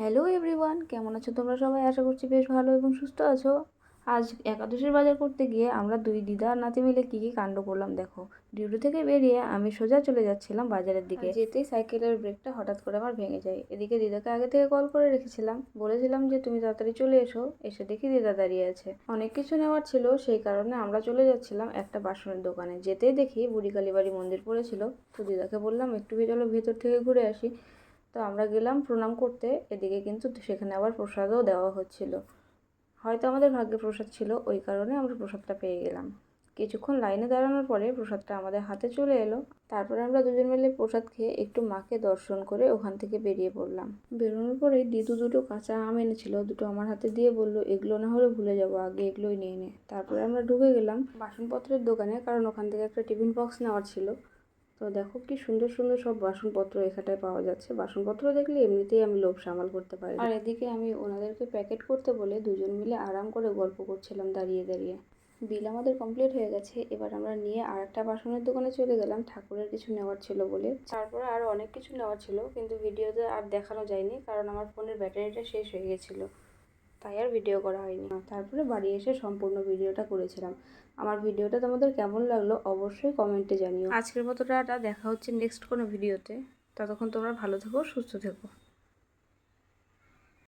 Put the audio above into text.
Hello everyone, কেমন আছো তোমরা সবাই? আশা করছি বেশ ভালো এবং সুস্থ আছো। আজ একাদশীর বাজার করতে গিয়ে আমরা দুই দিদা আর নাতি মিলে কী কী কাণ্ড করলাম দেখো। ডিউটি থেকে বেরিয়ে আমি সোজা চলে যাচ্ছিলাম বাজারের দিকে। যেতেই সাইকেলের ব্রেকটা হঠাৎ করে আমার ভেঙে যায়। এদিকে দিদাকে আগে থেকে কল করে রেখেছিলাম, বলেছিলাম যে তুমি তাড়াতাড়ি চলে এসো। এসে দেখি দিদা দাঁড়িয়ে আছে। অনেক কিছু নেওয়ার ছিল, সেই কারণে আমরা চলে যাচ্ছিলাম একটা বাসনের দোকানে। যেতেই দেখি বুড়ি কালীবাড়ি মন্দির পড়েছিল। তো দিদাকে বললাম একটু চলো ভেতর থেকে ঘুরে আসি। তো আমরা গেলাম প্রণাম করতে। এদিকে কিন্তু সেখানে আবার প্রসাদও দেওয়া হচ্ছিল। হয়তো আমাদের ভাগ্যে প্রসাদ ছিল, ওই কারণে আমরা প্রসাদটা পেয়ে গেলাম। কিছুক্ষণ লাইনে দাঁড়ানোর পরে প্রসাদটা আমাদের হাতে চলে এলো। তারপরে আমরা দুজন মিলে প্রসাদ খেয়ে একটু মাকে দর্শন করে ওখান থেকে বেরিয়ে পড়লাম। বেরোনোর পরে দিদু দুটো কাঁচা আম এনেছিল, দুটো আমার হাতে দিয়ে বললো এগুলো না হলে ভুলে যাবো, আগে এগুলোই নিয়ে নে। তারপরে আমরা ঢুকে গেলাম বাসনপত্রের দোকানে, কারণ ওখান থেকে একটা টিফিন বক্স নেওয়ার ছিল। তো দেখো কি সুন্দর সুন্দর সব বাসনপত্র এখানটায় পাওয়া যাচ্ছে। বাসনপত্র দেখলে এমনিতেই আমি লোভ সামাল করতে পারি। আর এদিকে আমি ওনাদেরকে প্যাকেট করতে বলে দুজন মিলে আরাম করে গল্প করছিলাম দাঁড়িয়ে দাঁড়িয়ে। বিল আমাদের কমপ্লিট হয়ে গেছে। এবার আমরা নিয়ে আর একটা বাসনের দোকানে চলে গেলাম, ঠাকুরের কিছু নেওয়ার ছিল বলে। তারপরে আরও অনেক কিছু নেওয়ার ছিল, কিন্তু ভিডিওতে আর দেখানো যায়নি, কারণ আমার ফোনের ব্যাটারিটা শেষ হয়ে গেছিলো, তাই আর ভিডিও করা হয়নি। তারপরে বাড়ি এসে সম্পূর্ণ ভিডিওটা করেছিলাম। আমার ভিডিওটা তোমাদের কেমন লাগলো অবশ্যই কমেন্টে জানিও। আজকের মতো টাটা, দেখা হচ্ছে নেক্সট কোনো ভিডিওতে। ততক্ষণ তোমরা ভালো থেকো, সুস্থ থেকো।